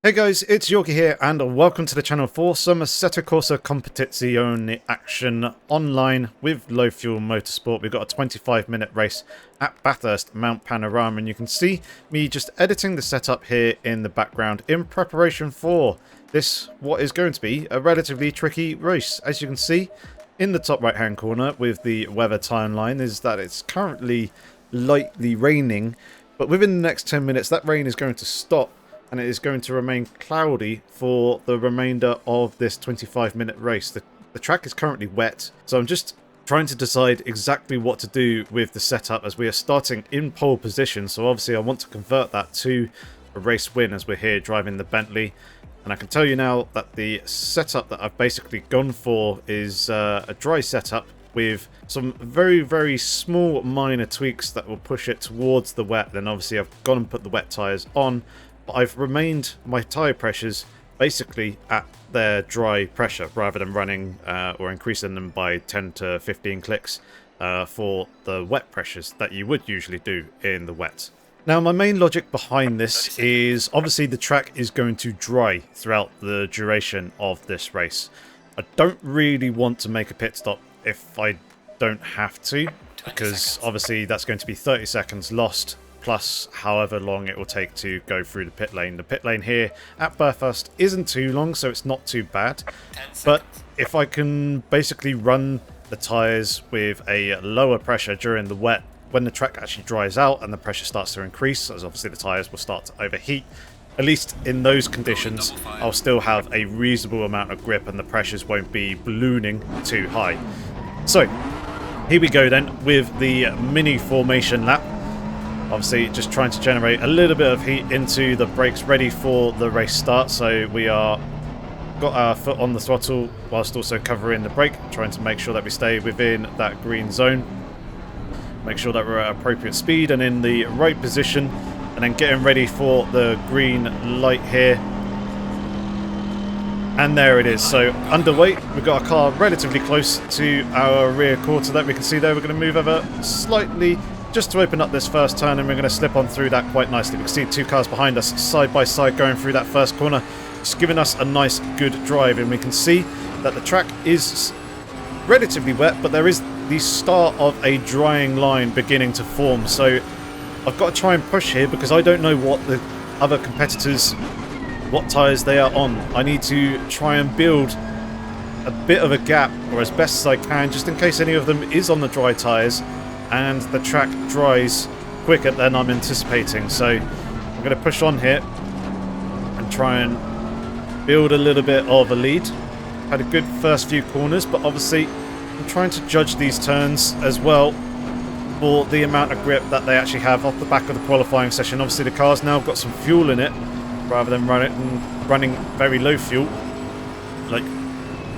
Hey guys, it's Yorkie here and welcome to the channel for some Assetto Corsa Competizione action online with low fuel motorsport. We've got a 25-minute race at Bathurst, Mount Panorama, and you can see me just editing the setup here in the background in preparation for this, what is going to be a relatively tricky race. As you can see in the top right hand corner with the weather timeline is that it's currently lightly raining, but within the next 10 minutes that rain is going to stop and it is going to remain cloudy for the remainder of this 25-minute race. The track is currently wet, so I'm just trying to decide exactly what to do with the setup as we are starting in pole position. So obviously I want to convert that to a race win as we're here driving the Bentley. And I can tell you now that the setup that I've basically gone for is a dry setup with some very, very small minor tweaks that will push it towards the wet. Then obviously I've gone and put the wet tyres on. But I've remained my tyre pressures basically at their dry pressure rather than running or increasing them by 10 to 15 clicks for the wet pressures that you would usually do in the wet. Now my main logic behind this is obviously the track is going to dry throughout the duration of this race. I don't really want to make a pit stop if I don't have to, because obviously that's going to be 30 seconds lost plus however long it will take to go through the pit lane. The pit lane here at Bathurst isn't too long, so it's not too bad. But if I can basically run the tyres with a lower pressure during the wet, when the track actually dries out and the pressure starts to increase, as obviously the tyres will start to overheat, at least in those conditions, I'll still have a reasonable amount of grip and the pressures won't be ballooning too high. So, here we go then with the mini formation lap. Obviously just trying to generate a little bit of heat into the brakes ready for the race start. So we are got our foot on the throttle whilst also covering the brake, trying to make sure that we stay within that green zone. Make sure that we're at appropriate speed and in the right position, and then getting ready for the green light here. And there it is. So underway, we've got a car relatively close to our rear quarter that we can see there. We're going to move over slightly just to open up this first turn, and we're going to slip on through that quite nicely. We can see two cars behind us side by side going through that first corner. It's giving us a nice good drive, and we can see that the track is relatively wet, but there is the start of a drying line beginning to form. So I've got to try and push here because I don't know what the other competitors, what tyres they are on. I need to try and build a bit of a gap, or as best as I can, just in case any of them is on the dry tyres and the track dries quicker than I'm anticipating. So I'm going to push on here and try and build a little bit of a lead. Had a good first few corners, but obviously I'm trying to judge these turns as well for the amount of grip that they actually have off the back of the qualifying session. Obviously the car's now got some fuel in it rather than running very low fuel like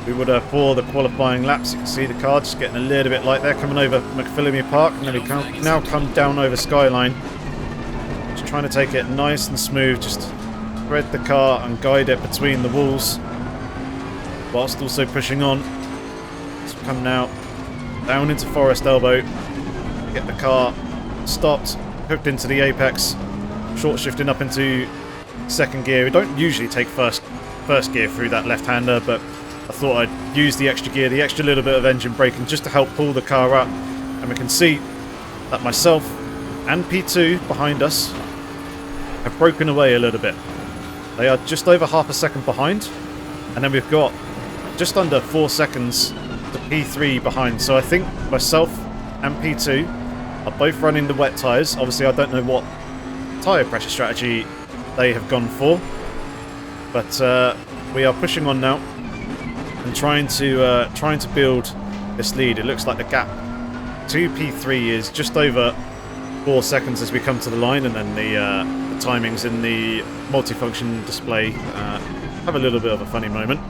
we would have for the qualifying laps. You can see the car just getting a little bit light there, coming over McPhillamy Park, and then we can now come down over Skyline. Just trying to take it nice and smooth, just thread the car and guide it between the walls, whilst also pushing on. So come now down into Forest Elbow, get the car stopped, hooked into the apex, short shifting up into second gear. We don't usually take first gear through that left-hander, but I thought I'd use the extra gear, the extra little bit of engine braking just to help pull the car up. And we can see that myself and P2 behind us have broken away a little bit. They are just over half a second behind, and then we've got just under 4 seconds to P3 behind. So I think myself and P2 are both running the wet tyres. Obviously I don't know what tyre pressure strategy they have gone for, but we are pushing on now and trying to build this lead. It looks like the gap to P3 is just over 4 seconds as we come to the line, and then the timings in the multifunction display have a little bit of a funny moment.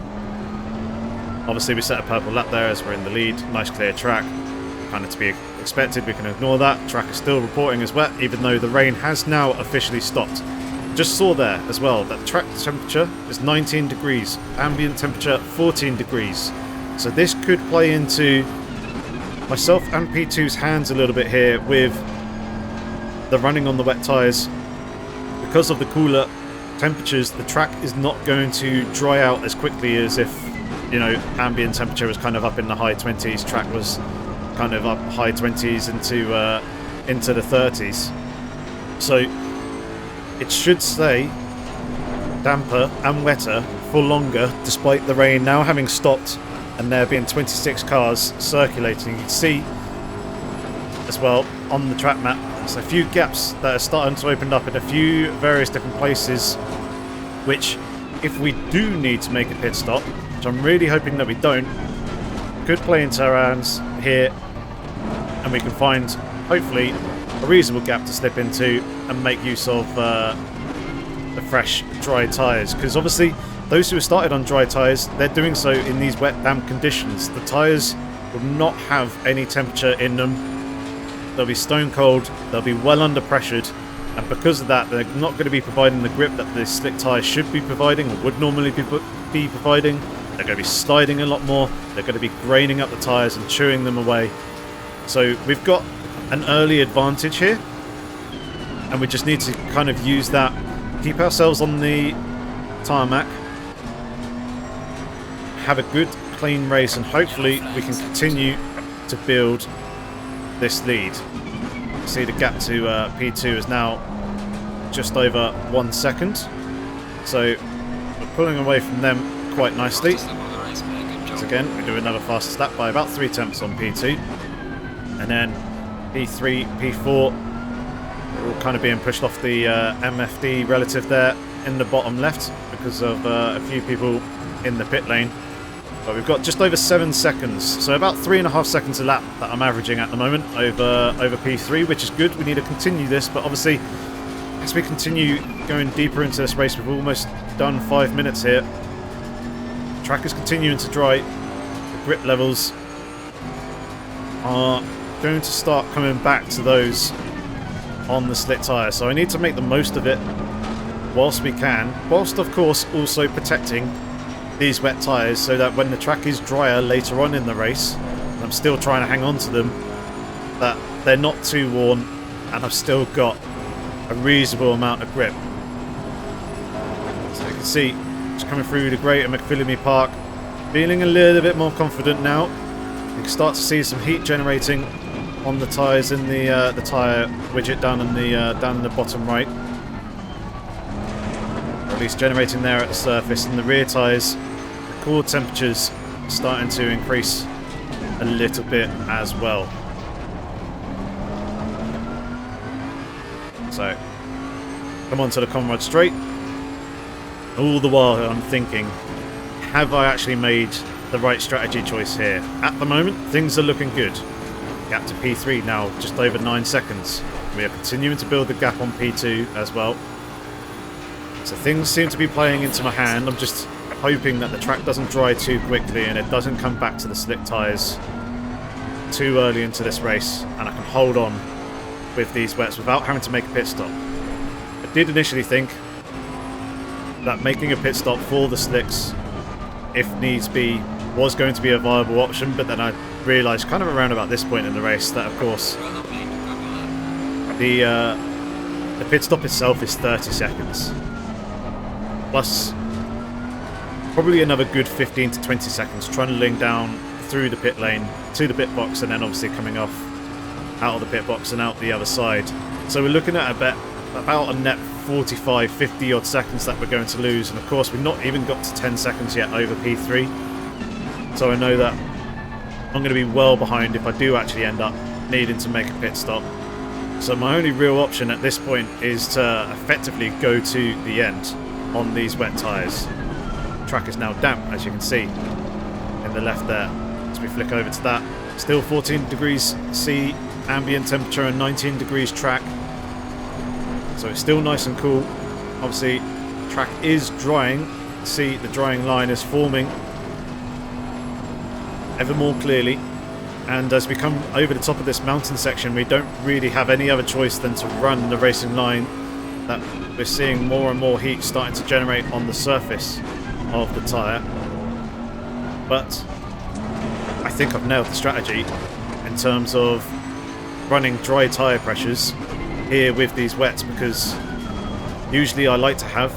Obviously we set a purple lap there as we're in the lead. Nice clear track, kind of to be expected. We can ignore that. Track is still reporting as wet, even though the rain has now officially stopped. Just saw there as well that track temperature is 19 degrees, ambient temperature 14 degrees. So this could play into myself and P2's hands a little bit here with the running on the wet tyres because of the cooler temperatures, the track is not going to dry out as quickly as if, you know, ambient temperature was kind of up in the high 20s, track was kind of up high 20s into the 30s. So it should stay damper and wetter for longer, despite the rain now having stopped and there being 26 cars circulating. You can see as well on the track map there's a few gaps that are starting to open up in a few various different places, which if we do need to make a pit stop, which I'm really hoping that we don't, could play into our hands here, and we can find hopefully a reasonable gap to slip into and make use of the fresh dry tyres, because obviously those who have started on dry tyres, they're doing so in these wet damp conditions. The tyres will not have any temperature in them. They'll be stone cold, they'll be well under pressured, and because of that they're not going to be providing the grip that the slick tyres should be providing, or would normally be providing. They're going to be sliding a lot more, they're going to be graining up the tyres and chewing them away. So we've got an early advantage here, and we just need to kind of use that, keep ourselves on the tarmac, have a good clean race, and hopefully we can continue to build this lead. See the gap to P2 is now just over 1 second, so we're pulling away from them quite nicely. So again, we do another fastest lap by about 3 tenths on P2, and then P3, P4 are all kind of being pushed off the MFD relative there in the bottom left because of a few people in the pit lane. But we've got just over 7 seconds, so about 3.5 seconds a lap that I'm averaging at the moment over P3, which is good. We need to continue this, but obviously as we continue going deeper into this race, we've almost done 5 minutes here. The track is continuing to dry. The grip levels are going to start coming back to those on the slick tyre, so I need to make the most of it whilst we can, whilst of course also protecting these wet tyres, so that when the track is drier later on in the race, and I'm still trying to hang on to them, that they're not too worn and I've still got a reasonable amount of grip. So you can see just coming through the Greater McPhillamy Park, feeling a little bit more confident now. You can start to see some heat generating on the tyres in the tyre widget down in the bottom right. At least generating there at the surface, and the rear tyres, the core temperatures starting to increase a little bit as well. So come on to the Conrad Straight. All the while I'm thinking, have I actually made the right strategy choice here? At the moment things are looking good. Gap to P3 now just over 9 seconds. We are continuing to build the gap on P2 as well. So things seem to be playing into my hand. I'm just hoping that the track doesn't dry too quickly and it doesn't come back to the slick tyres too early into this race, and I can hold on with these wets without having to make a pit stop. I did initially think that making a pit stop for the slicks, if needs be, was going to be a viable option, but then I realised kind of around about this point in the race that of course the pit stop itself is 30 seconds. Plus probably another good 15 to 20 seconds trundling down through the pit lane to the pit box, and then obviously coming off out of the pit box and out the other side. So we're looking at about a net 45, 50 odd seconds that we're going to lose, and of course we've not even got to 10 seconds yet over P3. So I know that I'm going to be well behind if I do actually end up needing to make a pit stop. So my only real option at this point is to effectively go to the end on these wet tyres. The track is now damp, as you can see in the left there. As we flick over to that, still 14 degrees C ambient temperature and 19 degrees track. So it's still nice and cool. Obviously, track is drying. See, the drying line is forming ever more clearly. And as we come over the top of this mountain section, we don't really have any other choice than to run the racing line. That we're seeing more and more heat starting to generate on the surface of the tyre. But I think I've nailed the strategy in terms of running dry tyre pressures here with these wets, because usually I like to have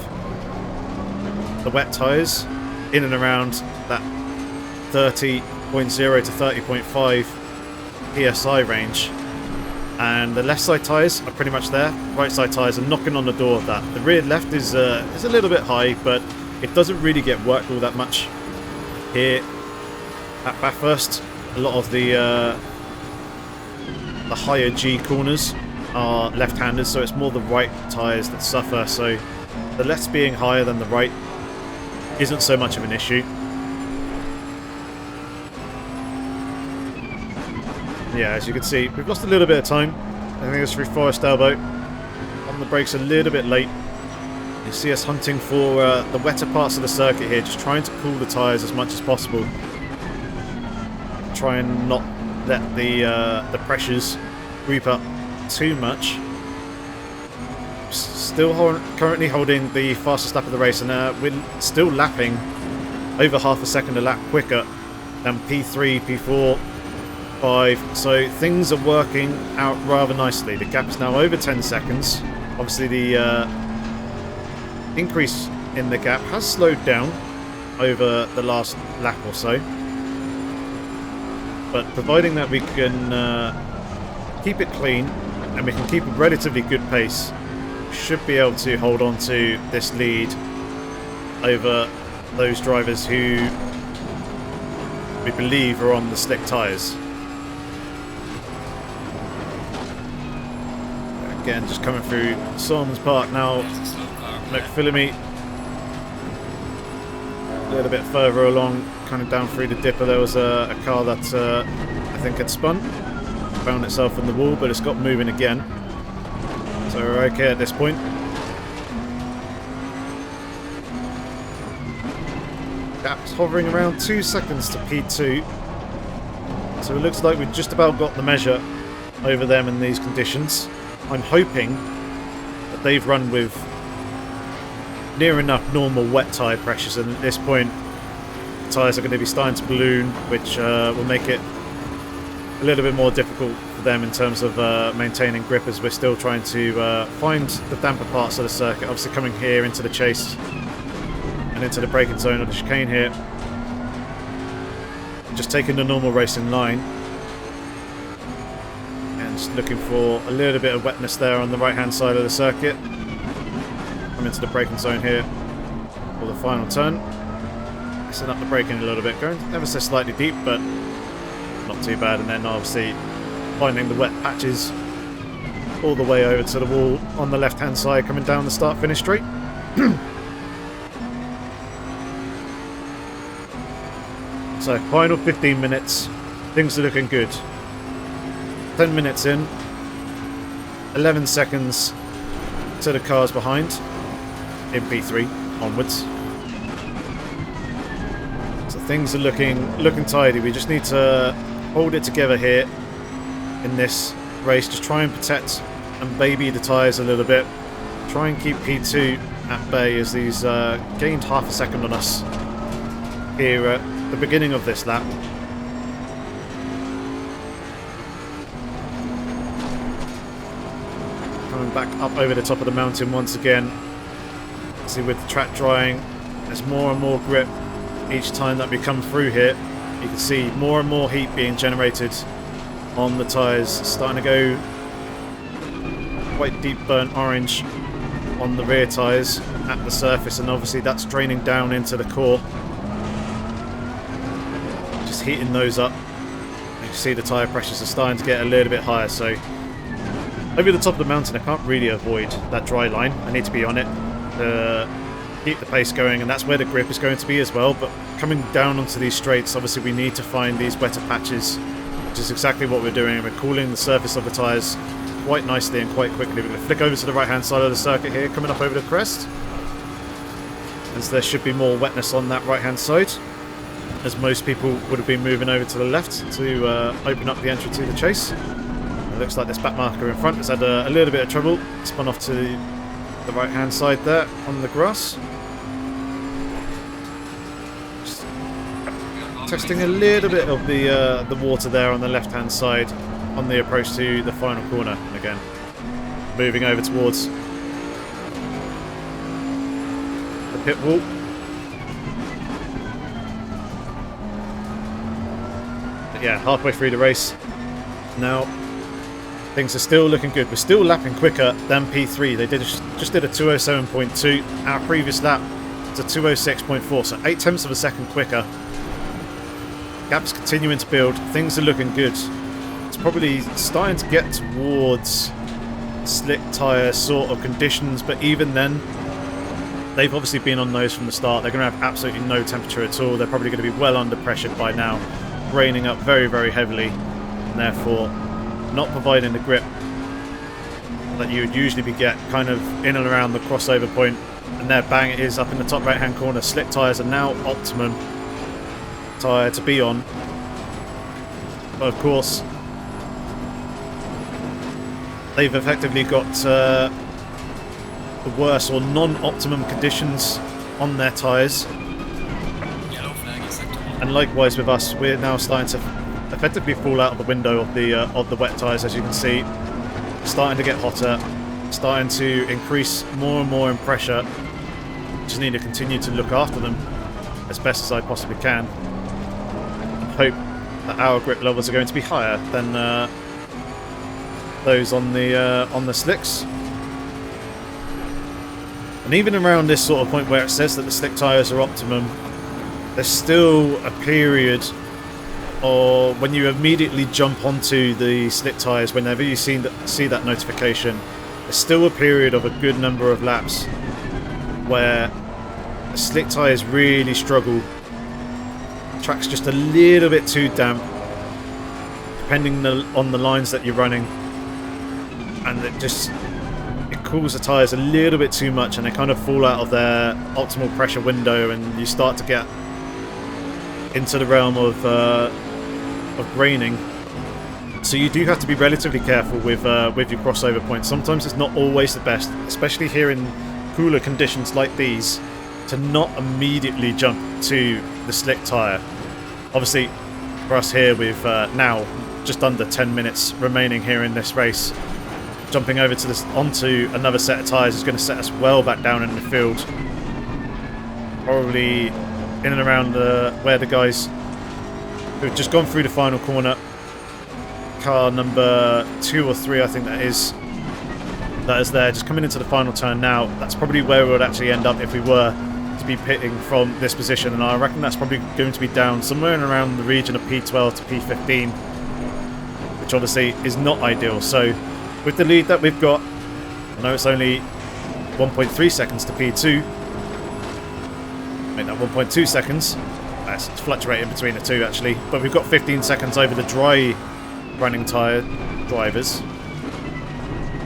the wet tyres in and around that 30.0 to 30.5 PSI range. And the left side tyres are pretty much there. Right side tyres are knocking on the door of that. The rear left is a little bit high, but it doesn't really get worked all that much here at Bathurst. A lot of the higher G corners are left-handed, so it's more the right tyres that suffer. So the left being higher than the right isn't so much of an issue. Yeah, as you can see, we've lost a little bit of time. I think it's through Forest Elbow. On the brakes a little bit late. You see us hunting for the wetter parts of the circuit here, just trying to cool the tyres as much as possible. Try and not let the pressures creep up too much. Still currently holding the fastest lap of the race, and we're still lapping over half a second a lap quicker than P3, P4, 5. So things are working out rather nicely. The gap is now over 10 seconds. Obviously the increase in the gap has slowed down over the last lap or so. But providing that we can keep it clean and we can keep a relatively good pace, we should be able to hold on to this lead over those drivers who we believe are on the slick tyres. Again, just coming through Solomons Park now. McPhillamy a little bit further along, kind of down through the dipper. There was a car that I think had spun, found itself in the wall, but it's got moving again. So we're okay at this point. Gap's hovering around 2 seconds to P2. So it looks like we've just about got the measure over them in these conditions. I'm hoping that they've run with near enough normal wet tyre pressures, and at this point the tyres are going to be starting to balloon, which will make it a little bit more difficult for them in terms of maintaining grip, as we're still trying to find the damper parts of the circuit. Obviously coming here into the chase and into the braking zone of the chicane here, just taking the normal racing line and just looking for a little bit of wetness there on the right hand side of the circuit. Come into the braking zone here for the final turn. Messing up the braking a little bit, going ever so slightly deep, but not too bad. And then obviously finding the wet patches all the way over to the wall on the left hand side, coming down the start finish straight. So final 15 minutes, things are looking good. 10 minutes in, 11 seconds to the cars behind in P3 onwards. So things are looking tidy. We just need to hold it together here in this race. Just try and protect and baby the tyres a little bit. Try and keep P2 at bay, as these gained half a second on us here at the beginning of this lap. Coming back up over the top of the mountain once again. See, with the track drying, there's more and more grip each time that we come through here. You can see more and more heat being generated on the tyres, starting to go quite deep burnt orange on the rear tyres at the surface, and obviously that's draining down into the core, just heating those up. You can see the tyre pressures are starting to get a little bit higher. So over the top of the mountain, I can't really avoid that dry line. I need to be on it to keep the pace going, and that's where the grip is going to be as well. But coming down onto these straights, obviously we need to find these wetter patches, which is exactly what we're doing. We're cooling the surface of the tyres quite nicely and quite quickly. We're going to flick over to the right hand side of the circuit here, coming up over the crest, as there should be more wetness on that right hand side, as most people would have been moving over to the left to open up the entry to the chase. It looks like this back marker in front has had a little bit of trouble. Spun off to the right hand side there on the grass. Just testing a little bit of the water there on the left hand side on the approach to the final corner. And again, moving over towards the pit wall. But yeah, halfway through the race now, things are still looking good. We're still lapping quicker than P3. They just did a 207.2. Our previous lap was a 206.4, so 0.8 of a second quicker. Gap's continuing to build. Things are looking good. It's probably starting to get towards slick tyre sort of conditions, but even then, they've obviously been on those from the start. They're going to have absolutely no temperature at all. They're probably going to be well under pressure by now, raining up very, very heavily, and therefore not providing the grip that you would usually be get kind of in and around the crossover point. And there, bang, it is up in the top right hand corner. Slick tyres are now optimum tyre to be on, but of course they've effectively got the worst or non-optimum conditions on their tyres. And likewise with us, we're now starting to effectively fall out of the window of the wet tyres, as you can see. Starting to get hotter, starting to increase more and more in pressure. Just need to continue to look after them as best as I possibly can. And hope that our grip levels are going to be higher than those on the slicks. And even around this sort of point where it says that the slick tyres are optimum, there's still a period, or when you immediately jump onto the slick tyres, whenever you see that notification, there's still a period of a good number of laps where the slick tyres really struggle. The track's just a little bit too damp, depending on the lines that you're running, and it cools the tyres a little bit too much, and they kind of fall out of their optimal pressure window, and you start to get into the realm of graining. So you do have to be relatively careful with your crossover points. Sometimes it's not always the best, especially here in cooler conditions like these, to not immediately jump to the slick tyre. Obviously, for us here with now just under 10 minutes remaining here in this race, jumping over to onto another set of tyres is going to set us well back down in the field. Probably in and around where the guys who've just gone through the final corner, car number 2 or 3 I think that is there, just coming into the final turn now. That's probably where we would actually end up if we were to be pitting from this position, and I reckon that's probably going to be down somewhere in around the region of P12 to P15, which obviously is not ideal. So with the lead that we've got, I know it's only 1.3 seconds to P2, make that 1.2 seconds, it's fluctuating between the two actually, but we've got 15 seconds over the dry running tyre drivers.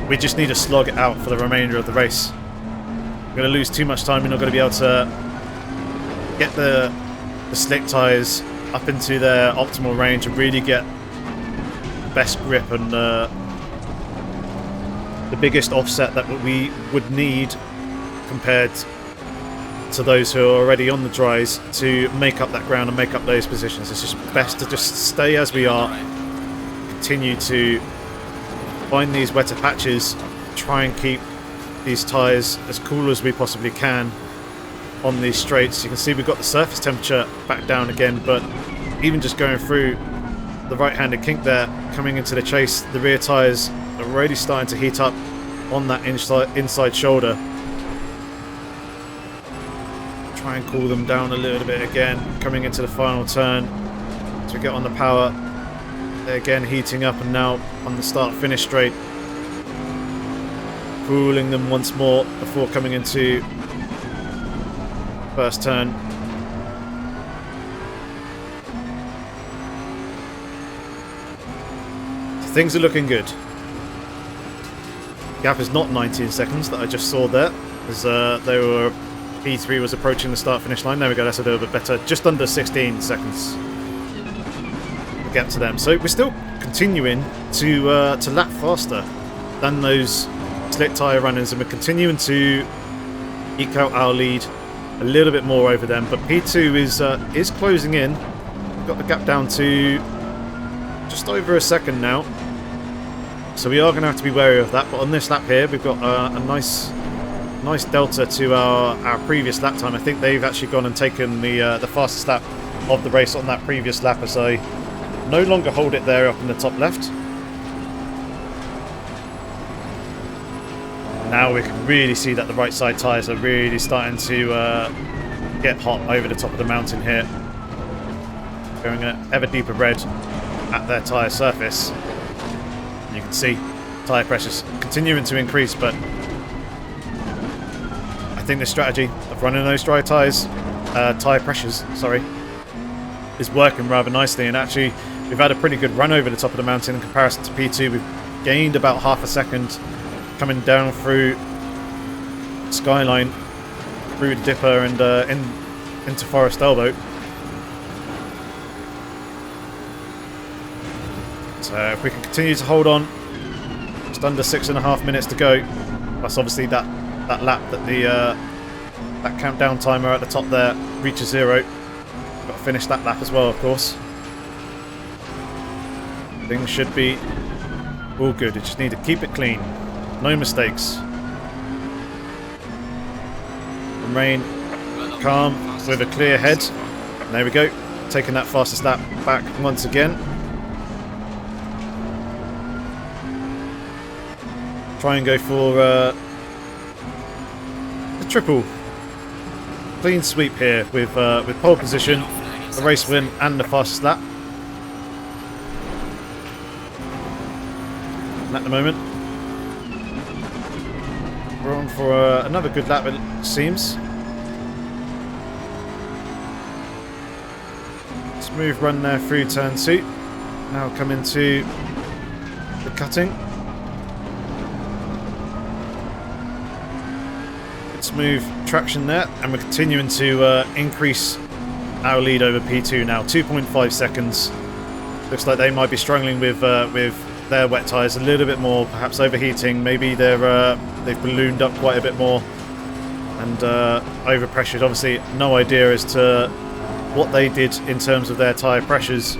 We just need to slog it out for the remainder of the race. We're going to lose too much time. We're not going to be able to get the slick tyres up into their optimal range and really get the best grip and the biggest offset that we would need compared to those who are already on the dries to make up that ground and make up those positions. It's just best to just stay as we are, continue to find these wetter patches, try and keep these tyres as cool as we possibly can on these straights. You can see we've got the surface temperature back down again, but even just going through the right-handed kink there, coming into the chase, the rear tyres are already starting to heat up on that inside shoulder. Try and cool them down a little bit again, coming into the final turn as we get on the power. They're again heating up, and now on the start-finish straight, cooling them once more before coming into first turn. So things are looking good. Gap is not 19 seconds that I just saw there, as P3 was approaching the start-finish line. There we go, that's a little bit better. Just under 16 seconds to get to them. So we're still continuing to lap faster than those slick tyre runners, and we're continuing to eke out our lead a little bit more over them. But P2 is closing in. We've got the gap down to just over a second now, so we are going to have to be wary of that. But on this lap here, we've got a nice delta to our previous lap time. I think they've actually gone and taken the fastest lap of the race on that previous lap, as I no longer hold it there up in the top left. Now we can really see that the right side tyres are really starting to get hot over the top of the mountain here. Going an ever deeper red at their tyre surface. And you can see tyre pressures continuing to increase, but I think this strategy of running those dry tyres, tyre pressures, sorry, is working rather nicely. And actually, we've had a pretty good run over the top of the mountain in comparison to P2. We've gained about half a second coming down through Skyline, through the Dipper, and into Forest Elbow. So if we can continue to hold on, just under 6.5 minutes to go. Plus obviously that lap that the that countdown timer at the top there reaches 0. Got to finish that lap as well, of course. Things should be all good. You just need to keep it clean. No mistakes. And rain calm with a clear head. And there we go. Taking that fastest lap back once again. Try and go for the triple clean sweep here with pole position, the race win, and the fastest lap. And at the moment, we're on for another good lap, it seems. Smooth run there through turn 2. Now come into the cutting. Smooth traction there, and we're continuing to increase our lead over P2 now. 2.5 seconds. Looks like they might be struggling with their wet tyres a little bit more, perhaps overheating. Maybe they've ballooned up quite a bit more and overpressured. Obviously, no idea as to what they did in terms of their tyre pressures,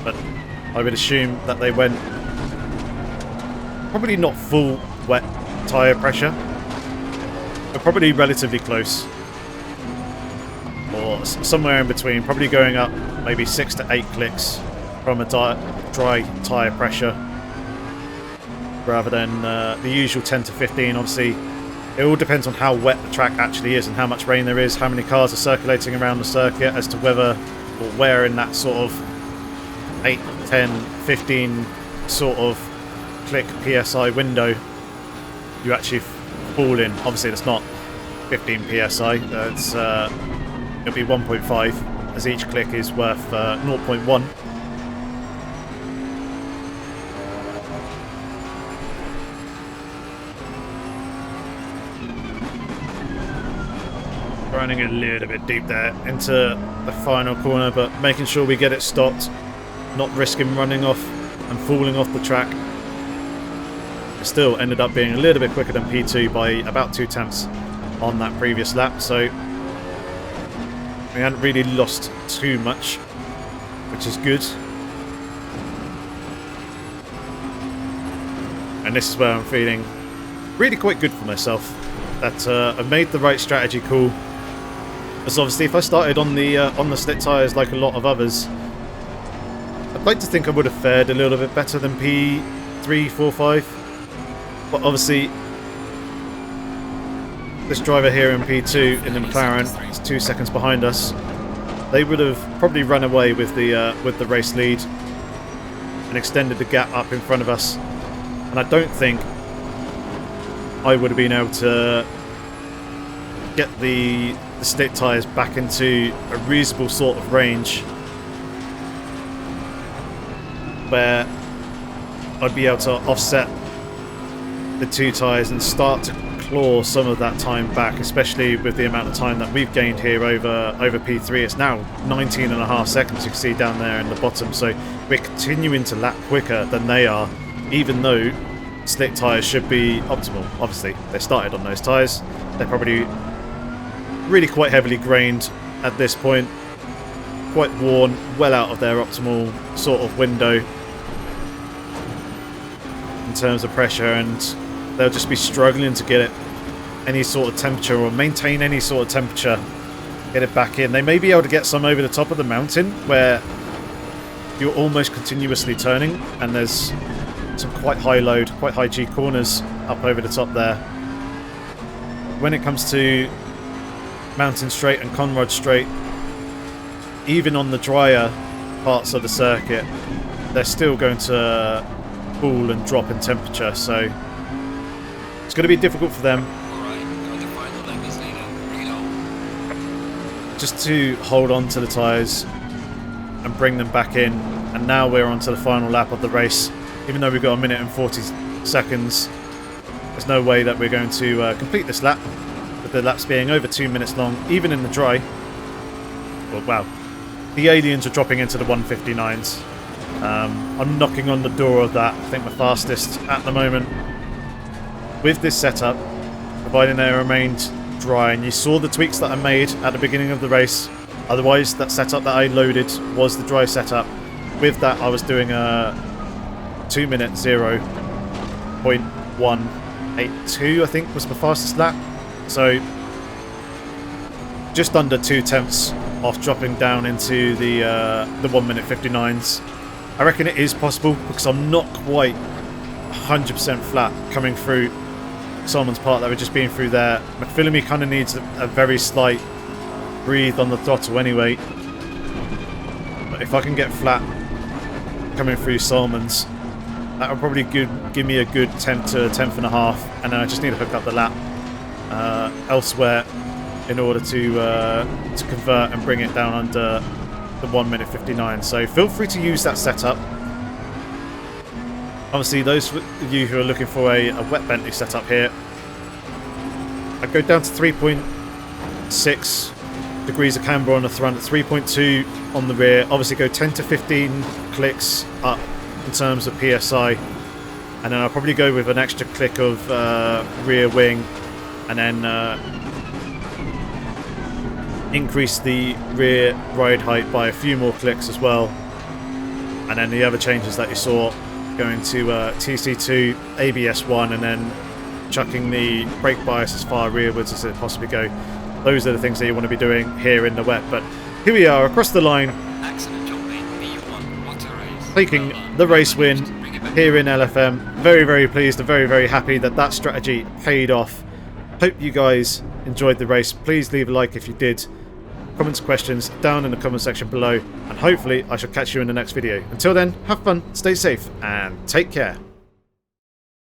but I would assume that they went probably not full wet tyre pressure. But probably relatively close, or somewhere in between, probably going up maybe 6 to 8 clicks from a dry tyre pressure rather than the usual 10 to 15. Obviously, it all depends on how wet the track actually is and how much rain there is, how many cars are circulating around the circuit, as to whether or where in that sort of 8, 10, 15 sort of click PSI window you actually fall in. Obviously that's not 15 psi, that's it'll be 1.5, as each click is worth 0.1. Running a little bit deep there into the final corner, but making sure we get it stopped, not risking running off and falling off the track. Still ended up being a little bit quicker than P2 by about 2 tenths on that previous lap, so we hadn't really lost too much, which is good. And this is where I'm feeling really quite good for myself, that I've made the right strategy call. As obviously if I started on the slick tyres like a lot of others, I'd like to think I would have fared a little bit better than P3, 4, 5. But obviously, this driver here in P2 in the McLaren is 2 seconds behind us. They would have probably run away with the race lead and extended the gap up in front of us. And I don't think I would have been able to get the stick tyres back into a reasonable sort of range where I'd be able to offset the 2 tyres and start to claw some of that time back, especially with the amount of time that we've gained here over P3. It's now 19.5 seconds, you can see down there in the bottom, so we're continuing to lap quicker than they are, even though slick tyres should be optimal. Obviously they started on those tyres, they're probably really quite heavily grained at this point, quite worn, well out of their optimal sort of window in terms of pressure, and they'll just be struggling to get it any sort of temperature or maintain any sort of temperature, get it back in. They may be able to get some over the top of the mountain where you're almost continuously turning, and there's some quite high load, quite high G corners up over the top there. When it comes to Mountain Straight and Conrod Straight, even on the drier parts of the circuit, they're still going to cool and drop in temperature, so it's going to be difficult for them just to hold on to the tyres and bring them back in. And now we're on to the final lap of the race. Even though we've got 1 minute and 40 seconds, there's no way that we're going to complete this lap, with the laps being over 2 minutes long, even in the dry. Well, wow. The aliens are dropping into the 159s. I'm knocking on the door of that. I think the fastest at the moment with this setup, providing they remained dry. And you saw the tweaks that I made at the beginning of the race. Otherwise, that setup that I loaded was the dry setup. With that, I was doing a 2 minute 0.182, I think, was the fastest lap. So just under 2/10 off dropping down into the 1 minute 59s. I reckon it is possible because I'm not quite 100% flat coming through Salmon's part that we're just being through there. McPhillamy kind of needs a very slight breathe on the throttle anyway. But if I can get flat coming through Salmon's, that will probably give me a good 10th to 10th and a half, and then I just need to hook up the lap elsewhere in order to convert and bring it down under the 1 minute 59. So feel free to use that setup. Obviously, those of you who are looking for a wet Bentley setup here, I go down to 3.6 degrees of camber on the front, 3.2 on the rear. Obviously, go 10 to 15 clicks up in terms of PSI, and then I'll probably go with an extra click of rear wing, and then increase the rear ride height by a few more clicks as well. And then the other changes that you saw, going to TC2, ABS1, and then chucking the brake bias as far rearwards as it possibly go. Those are the things that you want to be doing here in the wet. But here we are across the line, taking the race win here in LFM. Very, very pleased and very, very happy that that strategy paid off. Hope you guys enjoyed the race. Please leave a like if you did. Comments, questions down in the comment section below, and hopefully I shall catch you in the next video. Until then, have fun, stay safe, and take care.